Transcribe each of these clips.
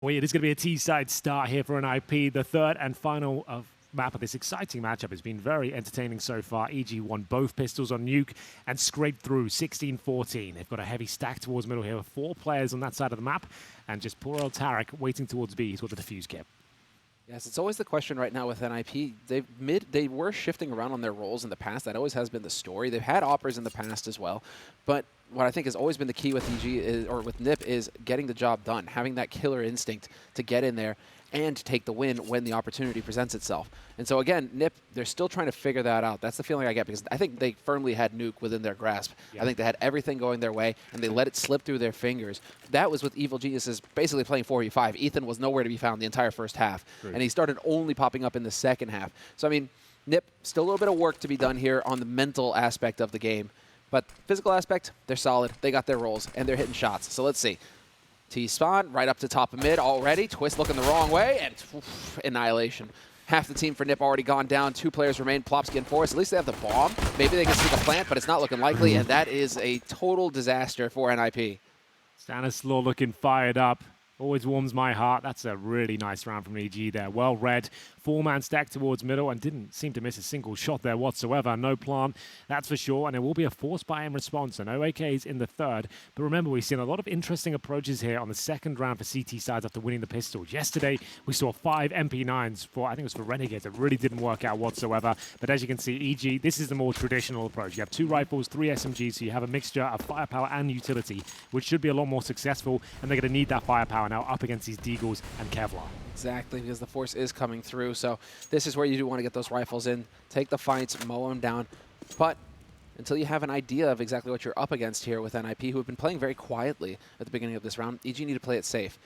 Well, it is going to be a T-side start here for an IP. The third and final map of this exciting matchup has been very entertaining so far. EG won both pistols on Nuke and scraped through 16-14. They've got a heavy stack towards middle here with 4 players on that side of the map, and just poor old Tarek waiting towards B. He's got the defuse kit. Yes, it's always the question right now with NIP. They were shifting around on their roles in the past. That always has been the story. They've had operas in the past as well. But what I think has always been the key with EG or with NIP is getting the job done, having that killer instinct to get in there and take the win when the opportunity presents itself. And so again, NIP, they're still trying to figure that out. That's the feeling I get because I think they firmly had Nuke within their grasp. Yeah. I think they had everything going their way and they let it slip through their fingers. That was with Evil Geniuses basically playing 4v5. Ethan was nowhere to be found the entire first half. Great. And he started only popping up in the second half. So I mean, NIP, still a little bit of work to be done here on the mental aspect of the game. But physical aspect, they're solid. They got their rolls and they're hitting shots. So let's see. T-spawn, right up to top of mid already. Twist looking the wrong way, and annihilation. Half the team for NIP already gone down. 2 players remain, Plopsky and Forrest. At least they have the bomb. Maybe they can sneak a plant, but it's not looking likely, and that is a total disaster for NIP. Stanislaw looking fired up. Always warms my heart. That's a really nice round from EG there. Well read. 4-man stack towards middle and didn't seem to miss a single shot there whatsoever. No plant, that's for sure. And it will be a force buy in response. So no AKs in the third. But remember, we've seen a lot of interesting approaches here on the second round for CT sides after winning the pistols. Yesterday, we saw 5 MP9s for, I think it was for Renegades. It really didn't work out whatsoever. But as you can see, EG, this is the more traditional approach. You have 2 rifles, 3 SMGs, so you have a mixture of firepower and utility, which should be a lot more successful. And they're going to need that firepower now up against these Deagles and Kevlar. Exactly, because the force is coming through. So this is where you do want to get those rifles in, take the fights, mow them down. But until you have an idea of exactly what you're up against here with NIP, who have been playing very quietly at the beginning of this round, EG need to play it safe.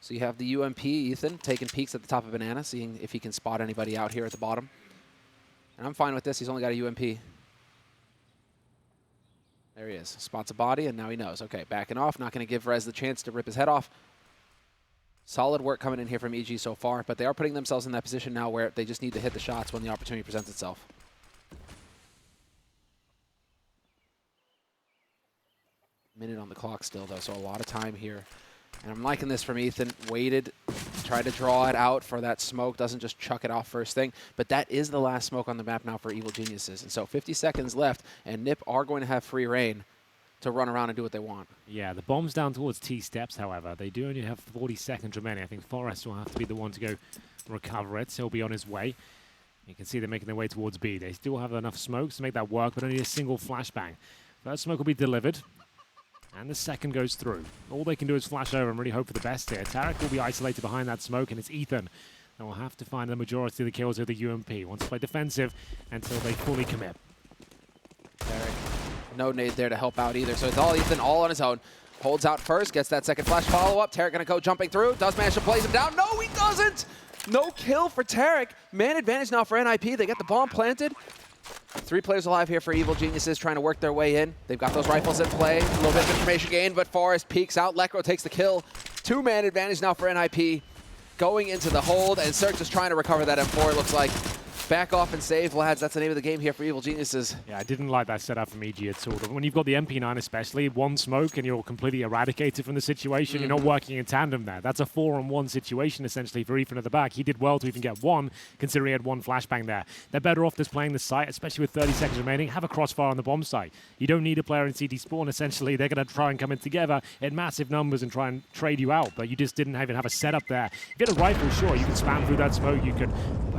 So you have the UMP, Ethan, taking peeks at the top of Banana, seeing if he can spot anybody out here at the bottom. And I'm fine with this. He's only got a UMP. There he is. Spots a body, and now he knows. Okay, backing off. Not going to give Rez the chance to rip his head off. Solid work coming in here from EG so far, but they are putting themselves in that position now where they just need to hit the shots when the opportunity presents itself. Minute on the clock still, though, so a lot of time here. And I'm liking this from Ethan. Waited, tried to draw it out for that smoke, doesn't just chuck it off first thing, but that is the last smoke on the map now for Evil Geniuses. And so 50 seconds left, and NIP are going to have free reign to run around and do what they want. Yeah, the bomb's down towards T-steps, however. They do only have 40 seconds remaining. I think Forrest will have to be the one to go recover it, so he'll be on his way. You can see they're making their way towards B. They still have enough smokes to make that work, but only a single flashbang. First smoke will be delivered, and the second goes through. All they can do is flash over and really hope for the best here. Tarek will be isolated behind that smoke, and it's Ethan that will have to find the majority of the kills with the UMP. Wants to play defensive until they fully commit. Tarek. No nade there to help out either, so it's all Ethan, all on his own. Holds out first, gets that second flash follow-up. Tarek gonna go jumping through, does manage to blaze him down. No, he doesn't! No kill for Tarek. Man advantage now for NIP. They get the bomb planted. 3 players alive here for Evil Geniuses trying to work their way in. They've got those rifles in play. A little bit of information gained, but Forrest peeks out. Lekro takes the kill. 2-man advantage now for NIP. Going into the hold, and Cirque just trying to recover that M4, it looks like. Back off and save, lads. That's the name of the game here for Evil Geniuses. Yeah, I didn't like that setup from EG at all. When you've got the MP9 especially, 1 smoke and you're completely eradicated from the situation, you're not working in tandem there. That's a 4-on-1 situation essentially for Ethan at the back. He did well to even get 1, considering he had 1 flashbang there. They're better off just playing the site, especially with 30 seconds remaining. Have a crossfire on the bomb site. You don't need a player in CT spawn, essentially. They're going to try and come in together in massive numbers and try and trade you out, but you just didn't even have a setup there. If you had a rifle, sure, you can spam through that smoke, you could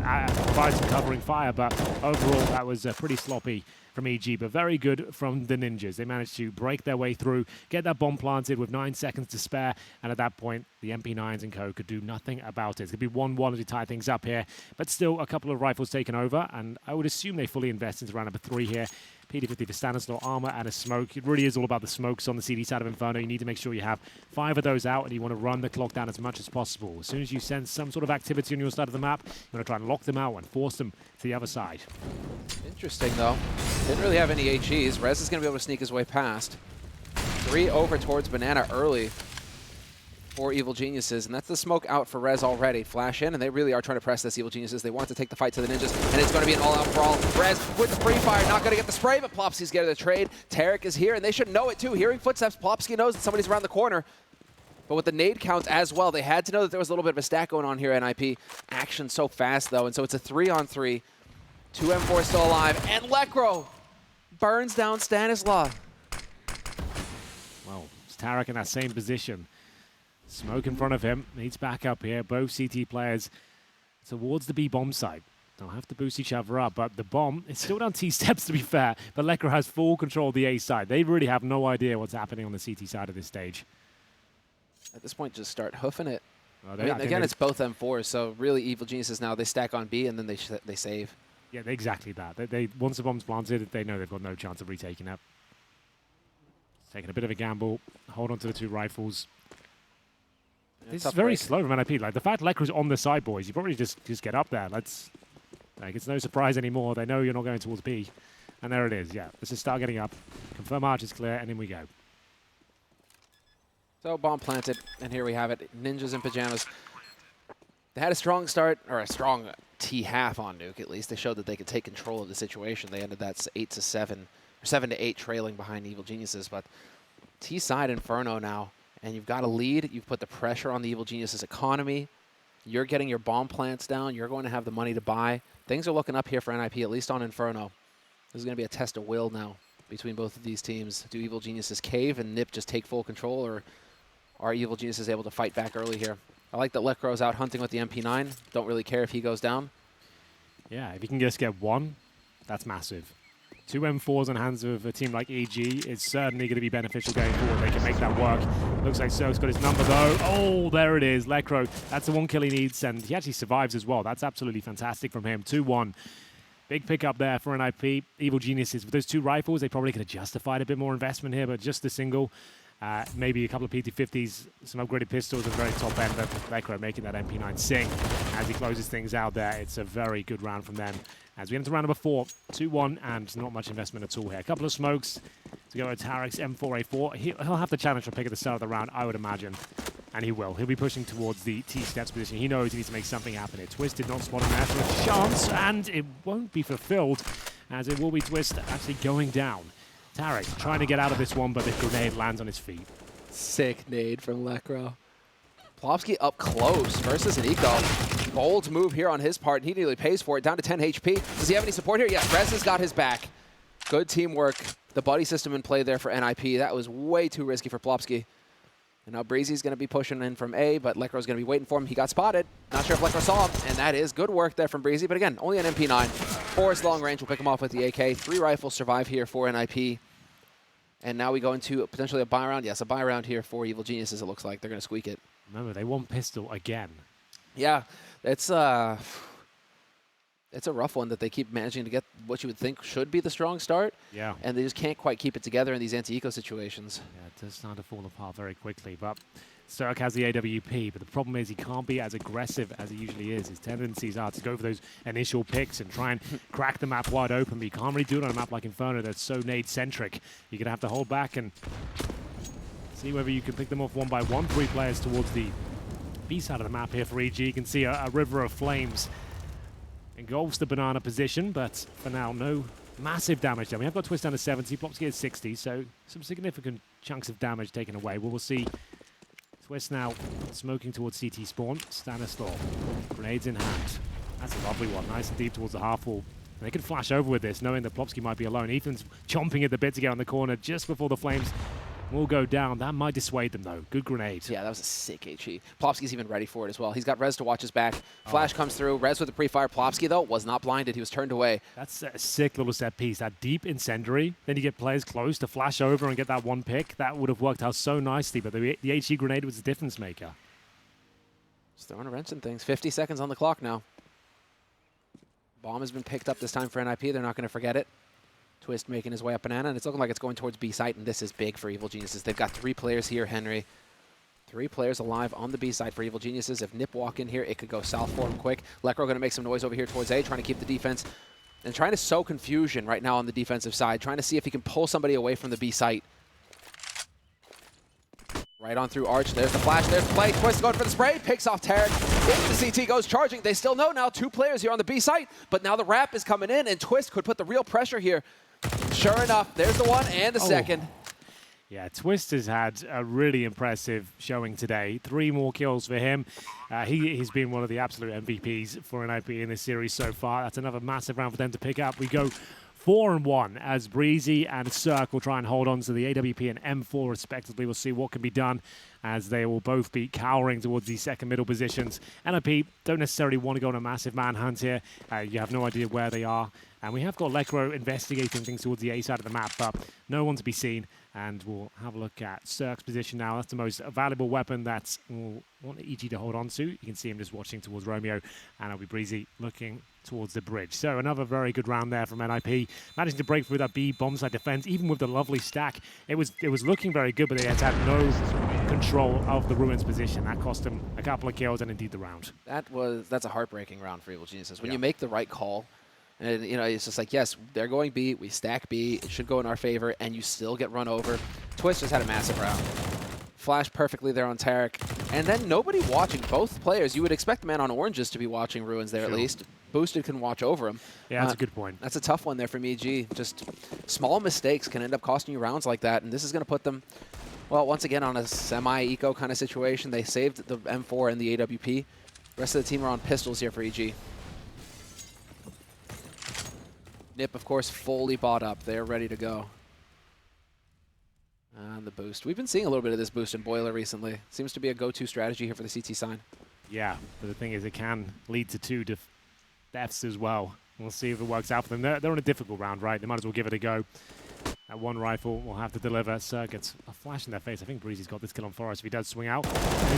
provide some covering fire, but overall that was pretty sloppy from EG, but very good from the Ninjas. They managed to break their way through, get that bomb planted with 9 seconds to spare, and at that point, the MP9s and co could do nothing about it. It's going to be 1-1 as we tie things up here, but still a couple of rifles taken over, and I would assume they fully invest into round number 3 here. PD-50 for Stanislaw, armor, and a smoke. It really is all about the smokes on the CD side of Inferno. You need to make sure you have 5 of those out, and you want to run the clock down as much as possible. As soon as you sense some sort of activity on your side of the map, you want to try and lock them out and force them to the other side. Interesting, though. Didn't really have any HEs. Rez is going to be able to sneak his way past. 3 over towards Banana early for Evil Geniuses, and that's the smoke out for Rez already. Flash in, and they really are trying to press this Evil Geniuses. They want to take the fight to the Ninjas, and it's going to be an all-out brawl. Rez with the free fire, not going to get the spray, but Plopsky's getting the trade. Tarek is here, and they should know it too. Hearing footsteps, Plopsky knows that somebody's around the corner. But with the nade counts as well, they had to know that there was a little bit of a stack going on here at NIP. Action so fast, though, and so it's a 3-on-3. 2 M4 still alive, and Lekro burns down Stanislaw. Well, it's Tarek in that same position. Smoke in front of him. Needs back up here. Both CT players towards the B bomb site. They'll have to boost each other up, but the bomb is still down T steps, to be fair. But Lekro has full control of the A side. They really have no idea what's happening on the CT side of this stage. At this point, just start hoofing it. Well, I mean, again, it's both M4s, so really Evil Geniuses now, they stack on B and then they save. Yeah, exactly that. They once the bomb's planted, they know they've got no chance of retaking it. Taking a bit of a gamble. Hold on to the 2 rifles. Yeah, It's very slow from NIP. Like, the fact Lekro's on the side, boys, you probably just get up there. It's no surprise anymore. They know you're not going towards B. And there it is, yeah. Let's just start getting up. Confirm arch is clear, and in we go. So bomb planted, and here we have it. Ninjas in Pyjamas. They had a strong start, or a strong T-half on Nuke, at least. They showed that they could take control of the situation. They ended that 8-7, or 7-8 trailing behind Evil Geniuses. But T-side Inferno now, and you've got a lead. You've put the pressure on the Evil Geniuses economy. You're getting your bomb plants down. You're going to have the money to buy. Things are looking up here for NIP, at least on Inferno. This is going to be a test of will now between both of these teams. Do Evil Geniuses cave and Nip just take full control, or are Evil Geniuses able to fight back early here? I like that Lekro's out hunting with the MP9. Don't really care if he goes down. Yeah, if you can just get 1, that's massive. 2 M4s in hands of a team like EG is certainly going to be beneficial going forward. They can make that work. Looks like Soak's got his number, though. Oh, there it is. Lekro, that's the 1 kill he needs, and he actually survives as well. That's absolutely fantastic from him. 2-1. Big pickup there for NIP. Evil Geniuses, with those 2 rifles, they probably could have justified a bit more investment here, but just the single. Maybe a couple of PT-50s, some upgraded pistols, and very top end, but Lekro making that MP9 sing as he closes things out there. It's a very good round from them. As we get into round number 4, 2-1, and not much investment at all here. A couple of smokes to go with Tarek's M4A4. He'll have to challenge for pick at the start of the round, I would imagine. And he will. He'll be pushing towards the T-steps position. He knows he needs to make something happen here. Twist did not spot him there for a chance, and it won't be fulfilled, as it will be Twist actually going down. Tarek trying to get out of this one, but the grenade lands on his feet. Sick nade from Lekro. Plopsky up close versus an eco. Bold move here on his part. He nearly pays for it. Down to 10 HP. Does he have any support here? Yes, Rez has got his back. Good teamwork. The buddy system in play there for NIP. That was way too risky for Plopsky. And now Breezy's going to be pushing in from A, but Lekro's going to be waiting for him. He got spotted. Not sure if Lekro saw him, and that is good work there from Breezy. But again, only an MP9. Forest long range will pick him off with the AK. 3 rifles survive here for NIP. And now we go into potentially a buy round. Yes, a buy round here for Evil Geniuses, it looks like. They're going to squeak it. Remember, they want pistol again. Yeah, it's a rough one that they keep managing to get what you would think should be the strong start. Yeah. And they just can't quite keep it together in these anti-eco situations. Yeah, it does start to fall apart very quickly. But Stark has the AWP, but the problem is he can't be as aggressive as he usually is. His tendencies are to go for those initial picks and try and crack the map wide open, but you can't really do it on a map like Inferno that's so nade-centric. You're going to have to hold back and see whether you can pick them off one by one. 3 players towards the B side of the map here for EG. You can see a river of flames engulfs the banana position, but for now, no massive damage there. We have got Twist down to 70, Plopsky at 60, so some significant chunks of damage taken away. We'll see Twist now smoking towards CT spawn. Stanislaw, grenades in hand. That's a lovely one, nice and deep towards the half wall. And they could flash over with this, knowing that Plopsky might be alone. Ethan's chomping at the bit to get on the corner just before the flames will go down. That might dissuade them, though. Good grenade. Yeah, that was a sick HE. Plopsky's even ready for it as well. He's got Rez to watch his back. Flash comes through. Rez with the pre-fire. Plopsky, though, was not blinded. He was turned away. That's a sick little set piece. That deep incendiary. Then you get players close to flash over and get that one pick. That would have worked out so nicely, but the HE grenade was the difference maker. Just throwing a wrench in things. 50 seconds on the clock now. Bomb has been picked up this time for NIP. They're not going to forget it. Twist making his way up banana, and it's looking like it's going towards B site, and this is big for Evil Geniuses. They've got 3 players here, Henry. 3 players alive on the B side for Evil Geniuses. If Nip walk in here, it could go south for him quick. Lekro going to make some noise over here towards A, trying to keep the defense, and trying to sow confusion right now on the defensive side, trying to see if he can pull somebody away from the B site. Right on through Arch. There's the flash. There's the play. Twist going for the spray. Picks off Tarek. Into CT goes charging. They still know now 2 players here on the B site, but now the wrap is coming in, and Twist could put the real pressure here. Sure enough, there's the one and the second. Yeah, Twist has had a really impressive showing today. 3 more kills for him. He's been one of the absolute MVPs for NIP in this series so far. That's another massive round for them to pick up. We go 4-1 as Breezy and Cirque will try and hold on to the AWP and M4 respectively. We'll see what can be done as they will both be cowering towards the second middle positions. NIP don't necessarily want to go on a massive manhunt here. You have no idea where they are. And we have got Lekro investigating things towards the A side of the map, but no one to be seen. And we'll have a look at Cirque's position now. That's the most valuable weapon that we'll want EG to hold on to. You can see him just watching towards Romeo, and it'll be Breezy looking towards the bridge. So another very good round there from NIP, managing to break through that B bomb site defense, even with the lovely stack. It was looking very good, but they had no control of the Ruins position. That cost them a couple of kills and indeed the round. That's a heartbreaking round for Evil Geniuses. When you make the right call, and you know, it's just like, yes, they're going B, we stack B, it should go in our favor, and you still get run over. Twist just had a massive round. Flashed perfectly there on Tarek. And then nobody watching, both players. You would expect the man on oranges to be watching Ruins there at least. Boosted can watch over him. Yeah, that's a good point. That's a tough one there from EG. Just small mistakes can end up costing you rounds like that, and this is going to put them, well, once again on a semi-eco kind of situation. They saved the M4 and the AWP. The rest of the team are on pistols here for EG. Nip, of course, fully bought up. They're ready to go. And the boost. We've been seeing a little bit of this boost in Boiler recently. Seems to be a go-to strategy here for the CT sign. Yeah, but the thing is, it can lead to 2 deaths as well. We'll see if it works out for them. They're in a difficult round, right? They might as well give it a go. That one rifle will have to deliver. Gets a flash in their face. I think Breezy's got this kill on Forest if he does swing out.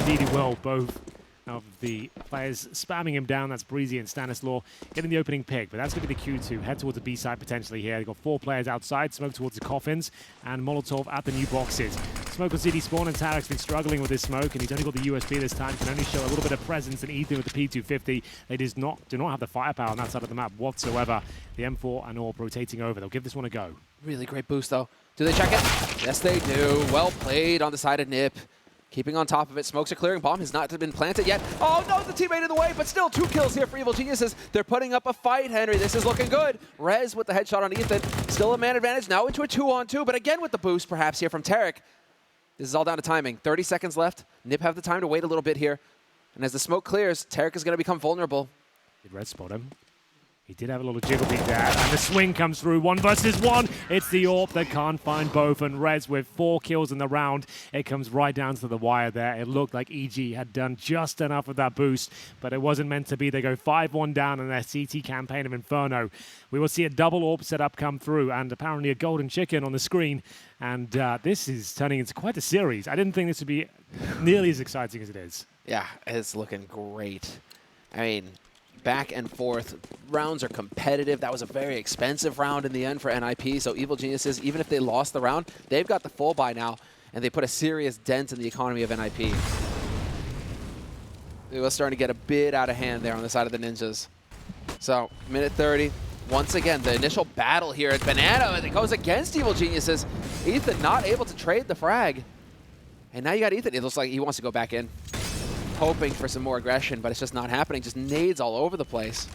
Indeed he will. Both of the players spamming him down. That's Breezy and Stanislaw getting the opening pick, but that's going to be the Q2. Head towards the B side potentially here. They've got 4 players outside, Smoke towards the coffins, and Molotov at the new boxes. Smoke on CD spawn, and Tarek's been struggling with this smoke, and he's only got the USB this time. Can only show a little bit of presence, and Ethan with the P250. They do not have the firepower on that side of the map whatsoever. The M4 and Orb rotating over. They'll give this one a go. Really great boost, though. Do they check it? Yes, they do. Well played on the side of Nip. Keeping on top of it. Smokes are clearing. Bomb has not been planted yet. Oh, no, the teammate in the way, but still 2 kills here for Evil Geniuses. They're putting up a fight, Henry. This is looking good. Rez with the headshot on Ethan. Still a man advantage. Now into a 2-on-2, but again with the boost perhaps here from Tarek. This is all down to timing. 30 seconds left. Nip have the time to wait a little bit here. And as the smoke clears, Tarek is going to become vulnerable. Did Rez spot him? He did have a little jiggle beat there, and the swing comes through. 1 versus 1. It's the AWP that can't find both, and Rez with 4 kills in the round. It comes right down to the wire there. It looked like EG had done just enough of that boost, but it wasn't meant to be. They go 5-1 down in their CT campaign of Inferno. We will see a double AWP setup come through, and apparently a golden chicken on the screen. And this is turning into quite a series. I didn't think this would be nearly as exciting as it is. Yeah, it's looking great. I mean, back and forth. Rounds are competitive. That was a very expensive round in the end for NIP, so Evil Geniuses, even if they lost the round, they've got the full buy now, and they put a serious dent in the economy of NIP. It was starting to get a bit out of hand there on the side of the Ninjas. So, minute 30. Once again, the initial battle here at Banana, it goes against Evil Geniuses. Ethan not able to trade the frag. And now you got Ethan. It looks like he wants to go back in, hoping for some more aggression, but it's just not happening. Just nades all over the place.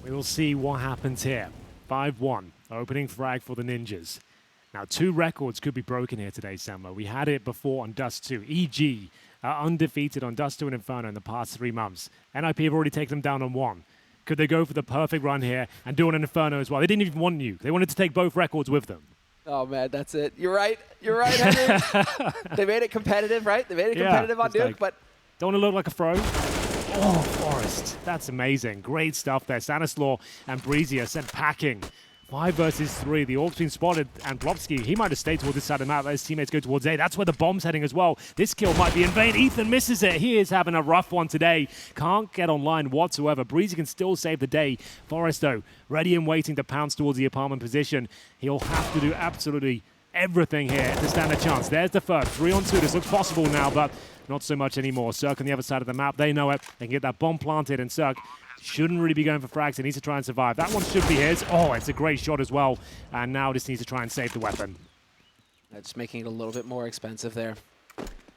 We will see what happens here. 5-1, opening frag for the Ninjas. Now, 2 records could be broken here today, Selma. We had it before on Dust 2. EG are undefeated on Dust 2 and Inferno in the past 3 months. NIP have already taken them down on 1. Could they go for the perfect run here and do it on Inferno as well? They didn't even want Nuke. They wanted to take both records with them. Oh, man, that's it. You're right. You're right, Henry. They made it competitive, right? They made it competitive on Nuke, but don't want to look like a throw. Oh, Forest. That's amazing. Great stuff there. Stanislaw and Breezy are sent packing. 5 versus 3. The AWP's been spotted, and Blobsky, he might have stayed towards this side of the map. Let his teammates go towards A. That's where the bomb's heading as well. This kill might be in vain. Ethan misses it. He is having a rough one today. Can't get online whatsoever. Breezy can still save the day. Forest, though, ready and waiting to pounce towards the apartment position. He'll have to do absolutely everything here to stand a chance. There's the first. 3-on-2. This looks possible now, but not so much anymore. Cirque on the other side of the map. They know it. They can get that bomb planted, and Cirque shouldn't really be going for frags. He needs to try and survive. That one should be his. Oh, it's a great shot as well. And now just needs to try and save the weapon. That's making it a little bit more expensive there.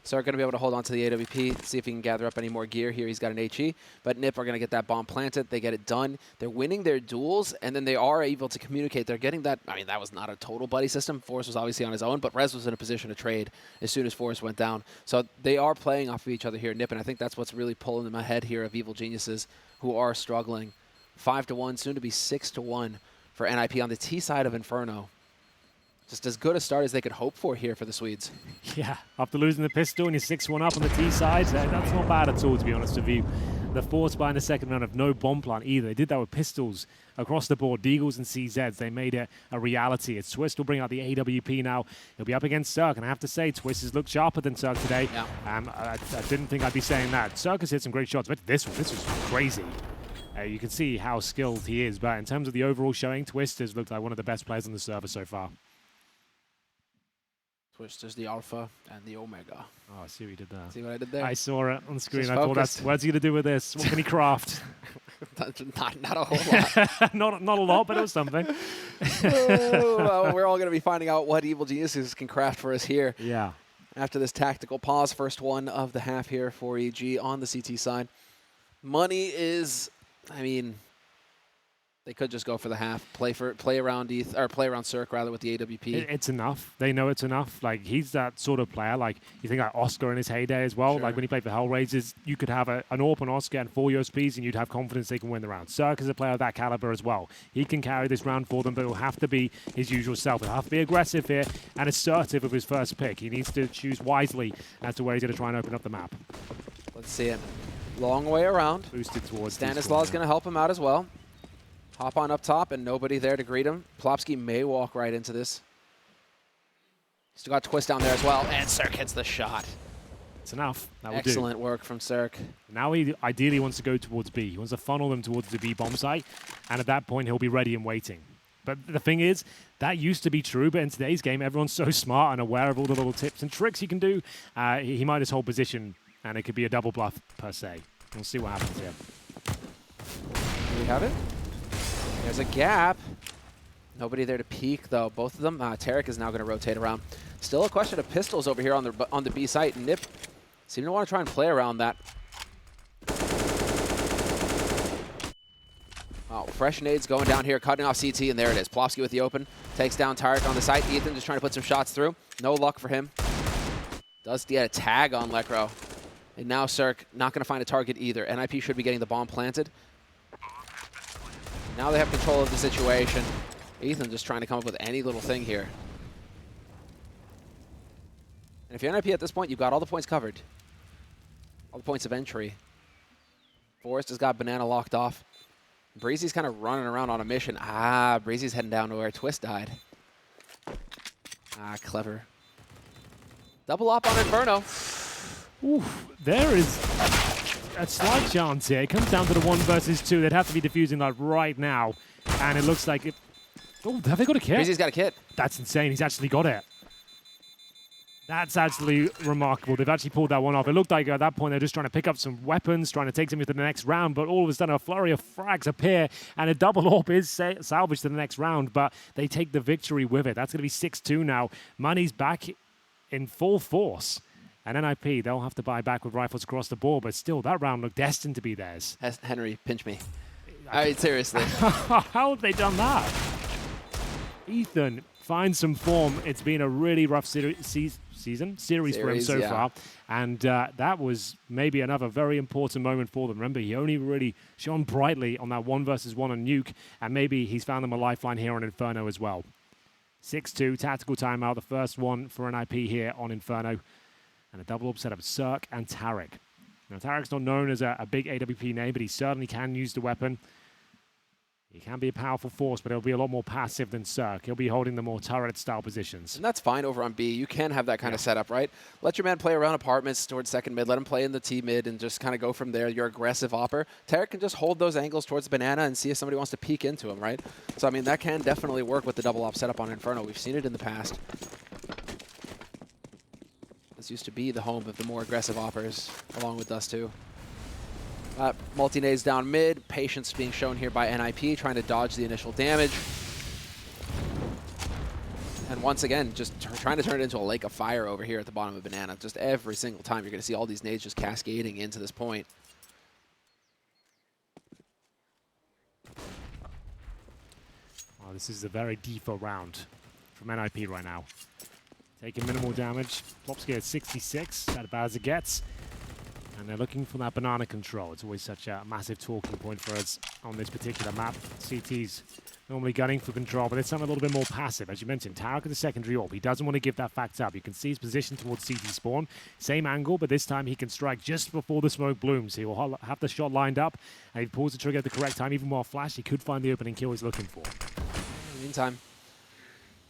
Cirque going to be able to hold on to the AWP, see if he can gather up any more gear here. He's got an HE, but Nip are going to get that bomb planted. They get it done. They're winning their duels, and then they are able to communicate. They're getting that. I mean, that was not a total buddy system. Forrest was obviously on his own, but Rez was in a position to trade as soon as Forrest went down. So they are playing off of each other here, Nip, and I think that's what's really pulling them ahead here of Evil Geniuses, who are struggling. 5-1, soon to be 6-1 for NIP on the T side of Inferno. Just as good a start as they could hope for here for the Swedes. Yeah, after losing the pistol and you're 6-1 up on the T side, that's not bad at all, to be honest with you. The Force by in the second round of no bomb plant either. They did that with pistols across the board, Deagles and CZs. They made it a reality. It's Twist will bring out the AWP now. He'll be up against Cirque, and I have to say, Twist has looked sharper than Cirque today. Yeah. I didn't think I'd be saying that. Cirque has hit some great shots, but this was crazy. You can see how skilled he is, but in terms of the overall showing, Twist has looked like one of the best players on the server so far. Twist is the alpha and the omega. Oh, I see what you did there. See what I did there? I saw it on the screen. Just I thought, focused. what's he going to do with this? What can he craft? not a whole lot. not a lot, but it was something. Well, we're all going to be finding out what Evil Geniuses can craft for us here. Yeah. After this tactical pause, first one of the half here for EG on the CT side. Money is, I mean, they could just go for the half, play around Cirque rather with the AWP. It's enough. They know it's enough. Like, he's that sort of player. Like, you think like Oscar in his heyday as well. Sure. Like when he played for Hellraisers, you could have an AWP on Oscar and 4 USPs, and you'd have confidence they can win the round. Cirque is a player of that caliber as well. He can carry this round for them, but it'll have to be his usual self. He'll have to be aggressive here and assertive of his first pick. He needs to choose wisely as to where he's going to try and open up the map. Let's see it. Long way around. Boosted towards Stanislaus going to help him out as well. Hop on up top, and nobody there to greet him. Plopsky may walk right into this. Still got Twist down there as well, and Cirque hits the shot. It's enough. That will Excellent work from Cirque. Now he ideally wants to go towards B. He wants to funnel them towards the B bomb site, and at that point he'll be ready and waiting. But the thing is, that used to be true, but in today's game, everyone's so smart and aware of all the little tips and tricks you can do. He might just hold position, and it could be a double bluff per se. We'll see what happens here. Do we have it? There's a gap. Nobody there to peek, though. Both of them. Tarek is now going to rotate around. Still a question of pistols over here on the B site. Nip seem to want to try and play around that. Oh, fresh nades going down here, cutting off CT, and there it is. Plofsky with the open. Takes down Tarek on the site. Ethan just trying to put some shots through. No luck for him. Does get a tag on Lekro. And now Cirque not going to find a target either. NIP should be getting the bomb planted. Now they have control of the situation. Ethan just trying to come up with any little thing here. And if you're NIP at this point, you've got all the points covered. All the points of entry. Forrest has got Banana locked off. Breezy's kind of running around on a mission. Breezy's heading down to where Twist died. Clever. Double up on Inferno. Ooh, there is a slight chance here. It comes down to the 1 versus 2. They'd have to be defusing like right now. And it looks like it... Oh, have they got a kit? Breezy's got a kit. That's insane. He's actually got it. That's actually remarkable. They've actually pulled that one off. It looked like at that point they're just trying to pick up some weapons, trying to take something to the next round, but all of a sudden a flurry of frags appear, and a double AWP is salvaged to the next round, but they take the victory with it. That's going to be 6-2 now. Money's back in full force. And NIP, they'll have to buy back with rifles across the board, but still, that round looked destined to be theirs. Henry, pinch me. I mean, seriously. How have they done that? Ethan finds some form. It's been a really rough series for him so far. And that was maybe another very important moment for them. Remember, he only really shone brightly on that 1 versus 1 on Nuke, and maybe he's found them a lifeline here on Inferno as well. 6-2, tactical timeout, the first one for NIP here on Inferno. And a double up setup, Cirque and Tarek. Now, Tarek's not known as a big AWP name, but he certainly can use the weapon. He can be a powerful force, but he'll be a lot more passive than Cirque. He'll be holding the more turret-style positions. And that's fine over on B. You can have that kind of setup, right? Let your man play around apartments towards second mid. Let him play in the T mid and just kind of go from there. Your aggressive opper. Tarek can just hold those angles towards Banana and see if somebody wants to peek into him, right? So, I mean, that can definitely work with the double op setup on Inferno. We've seen it in the past. This used to be the home of the more aggressive oppers, along with Dust 2. Multi-nades down mid. Patience being shown here by NIP, trying to dodge the initial damage. And once again, just trying to turn it into a lake of fire over here at the bottom of Banana. Just every single time you're going to see all these nades just cascading into this point. Well, this is a very default round from NIP right now. Taking minimal damage. Plopsky at 66, about as bad as it gets. And they're looking for that banana control. It's always such a massive talking point for us on this particular map. CT's normally gunning for control, but this time a little bit more passive. As you mentioned, Tarek is a secondary AWP. He doesn't want to give that fact up. You can see his position towards CT spawn. Same angle, but this time he can strike just before the smoke blooms. He will have the shot lined up, and he pulls the trigger at the correct time. Even while flash, he could find the opening kill he's looking for. In the meantime,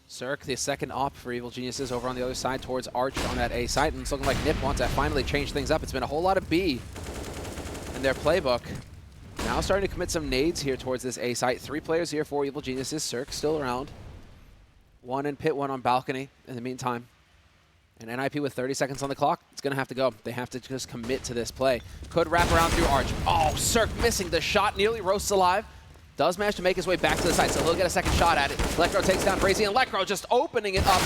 Cirque, the second op for Evil Geniuses over on the other side towards Arch on that A site. And it's looking like Nip wants to finally change things up. It's been a whole lot of B in their playbook. Now starting to commit some nades here towards this A site. 3 players here for Evil Geniuses. Cirque still around. 1 in pit, 1 on balcony in the meantime. And NIP with 30 seconds on the clock, it's going to have to go. They have to just commit to this play. Could wrap around through Arch. Oh, Cirque missing the shot, nearly roasts alive. Does manage to make his way back to the site, so he'll get a second shot at it. Lekro takes down Brazy, and Lekro just opening it up.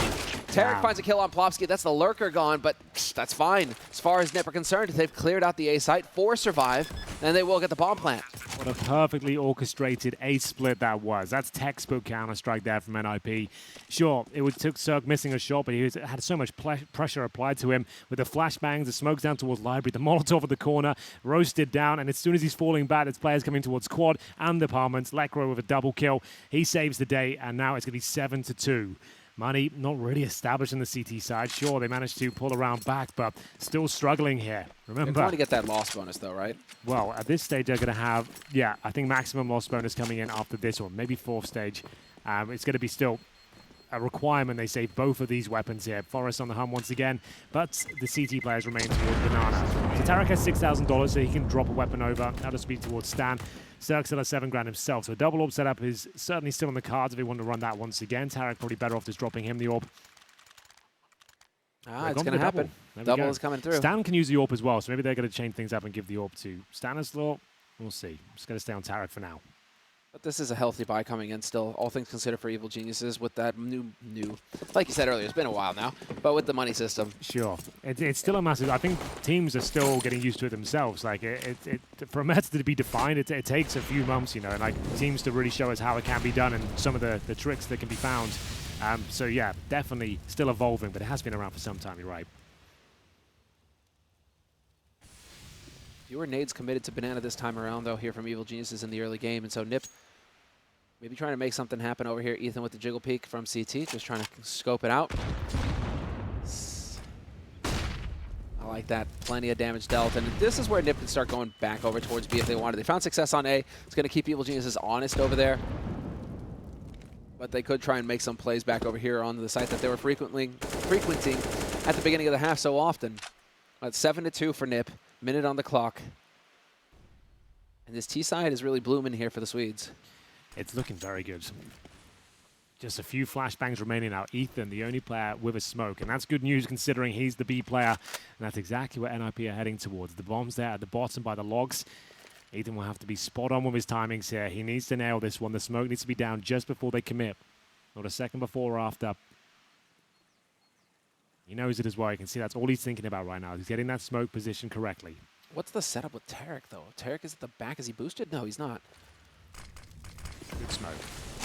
Tarek finds a kill on Plopsky. That's the lurker gone, but that's fine. As far as Nip are concerned, they've cleared out the A site. 4 survive, and they will get the bomb plant. What a perfectly orchestrated A split that was. That's textbook Counter-Strike there from NIP. Sure, it took Cirque missing a shot, but he had so much pressure applied to him with the flashbangs, the smokes down towards Library, the Molotov at the corner, roasted down, and as soon as he's falling back, it's players coming towards Quad and Departments. Lekro with a double kill. He saves the day, and now it's going to be 7-2. Money not really established in the CT side. Sure, they managed to pull around back, but still struggling here. Remember, they're trying to get that loss bonus, though, right? Well, at this stage, they're going to have, yeah, I think maximum loss bonus coming in after this one, maybe 4th stage. It's going to be still a requirement. They save both of these weapons here. Forrest on the hum once again, but the CT players remain towards Banana. So Tarek has $6,000, so he can drop a weapon over. That'll speed towards Stan. Cirque still has $7,000 himself, so a double orb setup is certainly still on the cards if they want to run that once again. Tarek probably better off just dropping him the orb. It's going to happen. Double is coming through. Stan can use the orb as well, so maybe they're going to change things up and give the orb to Stanislaw. We'll see. I'm just going to stay on Tarek for now. But this is a healthy buy coming in still, all things considered for Evil Geniuses with that new, like you said earlier, it's been a while now, but with the money system. Sure. It's still a massive, I think teams are still getting used to it themselves. Like, for a meta to be defined, it takes a few months, you know, and like teams to really show us how it can be done and some of the tricks that can be found. So yeah, definitely still evolving, but it has been around for some time, you're right. Fewer nades committed to Banana this time around, though, here from Evil Geniuses in the early game. And so Nip maybe trying to make something happen over here. Ethan with the jiggle peek from CT, just trying to scope it out. I like that. Plenty of damage dealt. And this is where Nip can start going back over towards B if they wanted. They found success on A. It's going to keep Evil Geniuses honest over there. But they could try and make some plays back over here on the site that they were frequenting at the beginning of the half so often. But 7-2 for Nip. Minute on the clock. And this T side is really blooming here for the Swedes. It's looking very good. Just a few flashbangs remaining now. Ethan, the only player with a smoke. And that's good news considering he's the B player. And that's exactly what NIP are heading towards. The bomb's there at the bottom by the logs. Ethan will have to be spot on with his timings here. He needs to nail this one. The smoke needs to be down just before they commit. Not a second before or after. He knows it as well. You can see that's all he's thinking about right now. He's getting that smoke position correctly. What's the setup with Tarek, though? Tarek is at the back. Is he boosted? No, he's not. Good smoke.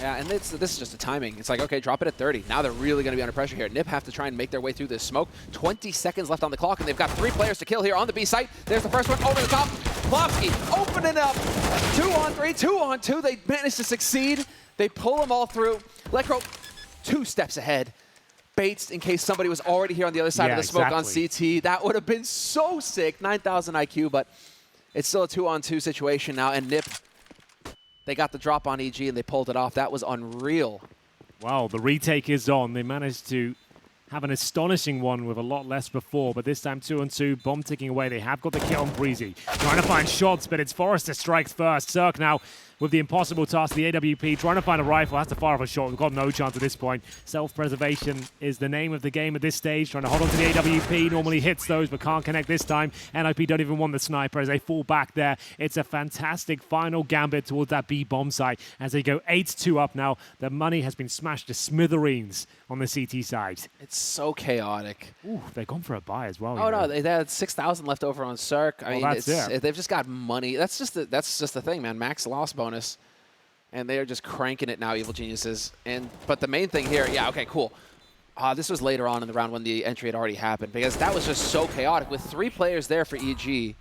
Yeah, and this is just a timing. It's like, okay, drop it at 30. Now they're really going to be under pressure here. Nip have to try and make their way through this smoke. 20 seconds left on the clock, and they've got 3 players to kill here on the B site. There's the first one over the top. Plopsky opening up. 2-on-3, 2-on-2. They managed to succeed. They pull them all through. Lekro 2 steps ahead. Baits in case somebody was already here on the other side of the smoke on CT. That would have been so sick. 9,000 IQ, but it's still a 2-on-2 situation now. And Nip, they got the drop on EG and they pulled it off. That was unreal. Wow, the retake is on. They managed to have an astonishing one with a lot less before, but this time 2-on-2, bomb ticking away. They have got the kill on Breezy. Trying to find shots, but it's Forrester strikes first. Cirque now with the impossible task, the AWP trying to find a rifle, has to fire off a shot. We've got no chance at this point. Self-preservation is the name of the game at this stage. Trying to hold on to the AWP, normally hits those, but can't connect this time. NIP don't even want the sniper as they fall back there. It's a fantastic final gambit towards that B bomb site as they go 8-2 up now. The money has been smashed to smithereens on the CT side. It's so chaotic. Ooh, they've gone for a buy as well. Oh, no, they had 6,000 left over on Cirque. I mean, they've just got money. That's just the thing, man. Max loss bonus. And they are just cranking it now, Evil Geniuses. But the main thing here, yeah, okay, cool. This was later on in the round when the entry had already happened, because that was just so chaotic. With 3 players there for EG,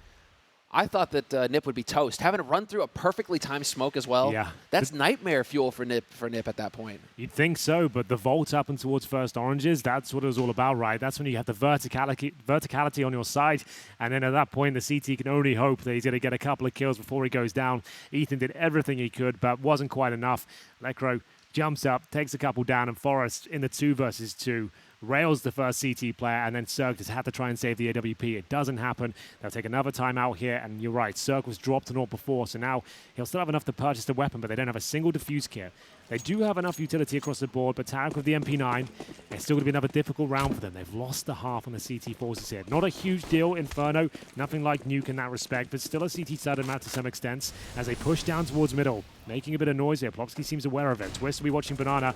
I thought that NiP would be toast. Having to run through a perfectly timed smoke as well, yeah. That's nightmare fuel for NiP at that point. You'd think so, but the vault up and towards first oranges, that's what it was all about, right? That's when you have the verticality on your side, and then at that point, the CT can only hope that he's going to get a couple of kills before he goes down. Ethan did everything he could, but wasn't quite enough. Lekro jumps up, takes a couple down, and Forrest in the 2 versus 2 rails the first CT player, and then Cirque has had to try and save the AWP. It doesn't happen. They'll take another time out here, and you're right, Cirque was dropped and all before, so now he'll still have enough to purchase the weapon, but they don't have a single defuse kit. They do have enough utility across the board, but Tarek with the MP9, it's still going to be another difficult round for them. They've lost the half on the CT forces here. Not a huge deal, Inferno, nothing like Nuke in that respect, but still a CT-sided map to some extent as they push down towards middle, making a bit of noise here. Plopsky seems aware of it. Twist will be watching Banana,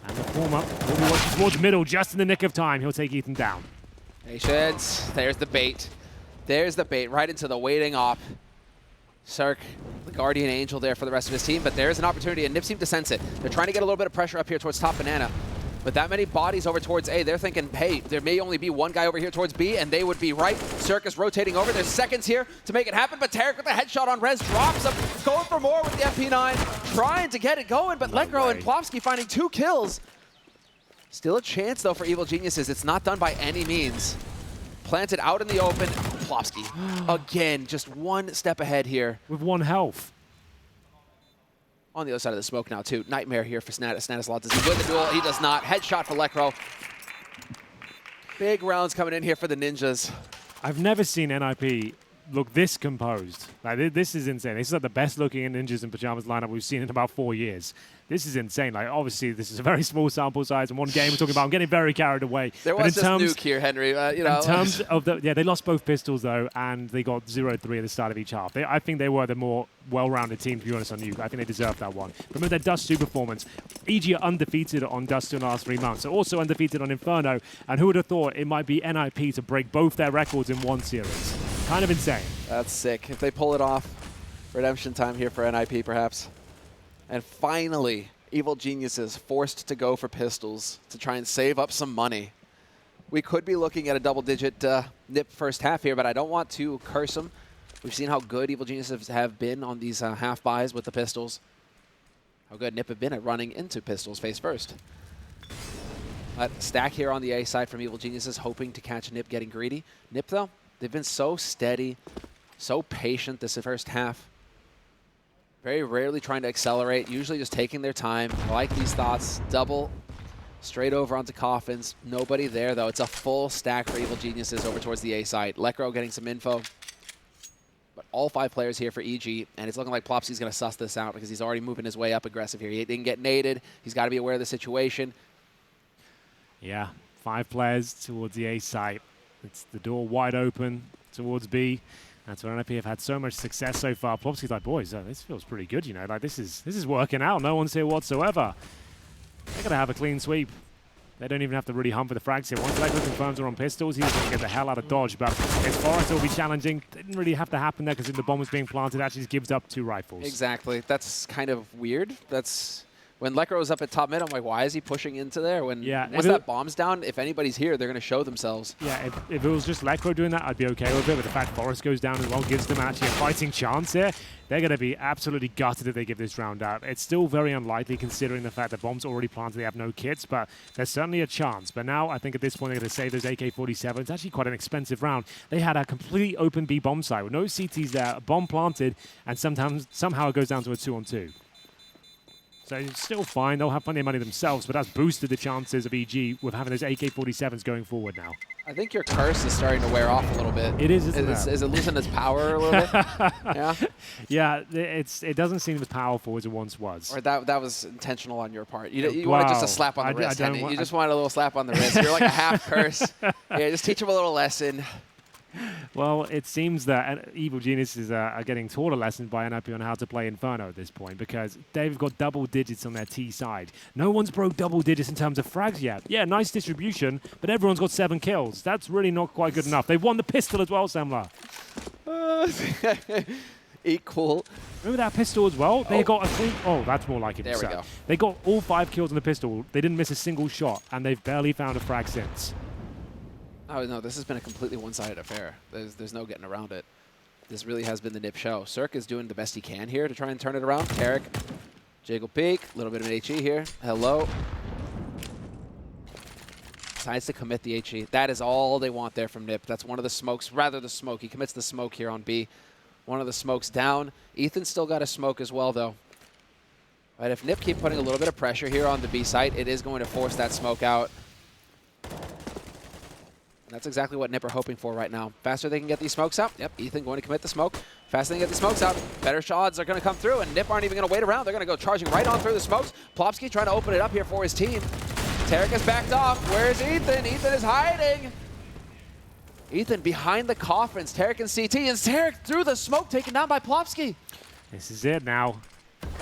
and the form-up will be watching towards middle just in the nick of time. He'll take Ethan down. Patience. There's the bait. There's the bait right into the waiting op. Cirque, the guardian angel there for the rest of his team, but there's an opportunity, and NiP seem to sense it. They're trying to get a little bit of pressure up here towards top Banana, but that many bodies over towards A, they're thinking, hey, there may only be one guy over here towards B, and they would be right. Cirque is rotating over. There's seconds here to make it happen, but Tarek with the headshot on Rez drops him, going for more with the MP9, trying to get it going, but Lekro and Plopsky finding 2 kills. Still a chance, though, for Evil Geniuses. It's not done by any means. Planted out in the open. Plopsky, again, just one step ahead here. With 1 health. On the other side of the smoke now, too. Nightmare here for Stanislav. Does he win the duel? He does not. Headshot for Lekro. Big rounds coming in here for the Ninjas. I've never seen NIP look this composed. Like, this is insane. This is like the best looking Ninjas in Pyjamas lineup we've seen in about 4 years. This is insane. Like, obviously, this is a very small sample size in one game we're talking about. I'm getting very carried away. There was just Nuke here, Henry. You know. In terms of the, yeah, they lost both pistols though, and they got 0-3 at the start of each half. I think they were the more well-rounded team, to be honest, on Nuke. I think they deserved that one. Remember their Dust 2 performance. EG are undefeated on Dust 2 in the last 3 months. They're also undefeated on Inferno, and who would have thought it might be NIP to break both their records in one series? Kind of insane. That's sick. If they pull it off, redemption time here for NIP, perhaps. And finally, Evil Geniuses forced to go for pistols to try and save up some money. We could be looking at a double-digit NiP first half here, but I don't want to curse them. We've seen how good Evil Geniuses have been on these half buys with the pistols. How good NiP have been at running into pistols face first. But stack here on the A side from Evil Geniuses, hoping to catch NiP getting greedy. NiP, though, they've been so steady, so patient this first half. Very rarely trying to accelerate, usually just taking their time. I like these thoughts. Double, straight over onto Coffins. Nobody there, though. It's a full stack for Evil Geniuses over towards the A side. Lekro getting some info. But all 5 players here for EG, and it's looking like Plopsy's going to suss this out because he's already moving his way up aggressive here. He didn't get naded. He's got to be aware of the situation. Yeah, 5 players towards the A site. It's the door wide open towards B. That's where NIP have had so much success so far. Plopsky's like, boys, this feels pretty good, you know. Like, this is working out. No one's here whatsoever. They're going to have a clean sweep. They don't even have to really hunt for the frags here. Once Lekro confirms they're on pistols, he's going to get the hell out of dodge. But as far as it will be challenging, didn't really have to happen there because if the bomb was being planted, actually just gives up 2 rifles. Exactly. That's kind of weird. That's... When Lekro was up at top mid, I'm like, why is he pushing into there? When once that bomb's down, if anybody's here, they're going to show themselves. Yeah, if it was just Lekro doing that, I'd be okay with it. But the fact Forrest goes down as well gives them actually a fighting chance here. They're going to be absolutely gutted if they give this round out. It's still very unlikely considering the fact that bomb's already planted, they have no kits, but there's certainly a chance. But now I think at this point they're going to save those AK-47s. It's actually quite an expensive round. They had a completely open B bomb site with no CTs there, a bomb planted, and somehow it goes down to a 2-on-2. So it's still fine. They'll have plenty of money themselves, but that's boosted the chances of EG with having those AK-47s going forward now. I think your curse is starting to wear off a little bit. It is, isn't it? Is it losing its power a little bit? Yeah? Yeah, it doesn't seem as powerful as it once was. Or that was intentional on your part. You wanted just a slap on the wrist, Henry. You just wanted a little slap on the wrist. You're like a half curse. Yeah, just teach him a little lesson. Well, it seems that Evil Geniuses are getting taught a lesson by NIP on how to play Inferno at this point, because they've got double digits on their T side. No one's broke double digits in terms of frags yet. Yeah, nice distribution, but everyone's got 7 kills. That's really not quite good enough. They've won the pistol as well, Semler. Equal. Remember that pistol as well? They got a 3. Oh, that's more like it. There we go. They got all 5 kills on the pistol. They didn't miss a single shot, and they've barely found a frag since. Oh, no, this has been a completely one-sided affair. There's no getting around it. This really has been the NIP show. Cirque is doing the best he can here to try and turn it around. Tarek, Jiggle peek, a little bit of an HE here. Hello. Decides to commit the HE. That is all they want there from NIP. That's one of the smokes, rather the smoke. He commits the smoke here on B. One of the smokes down. Ethan's still got a smoke as well, though. But if NIP keep putting a little bit of pressure here on the B site, it is going to force that smoke out. That's exactly what NIP are hoping for right now. Faster they can get these smokes out. Yep, Ethan going to commit the smoke. Faster they can get the smokes out, better shots are going to come through, and NIP aren't even going to wait around. They're going to go charging right on through the smokes. Plopsky trying to open it up here for his team. Tarek has backed off. Where's Ethan? Ethan is hiding. Ethan behind the coffins. Tarek and CT, and Tarek through the smoke, taken down by Plopsky. This is it now.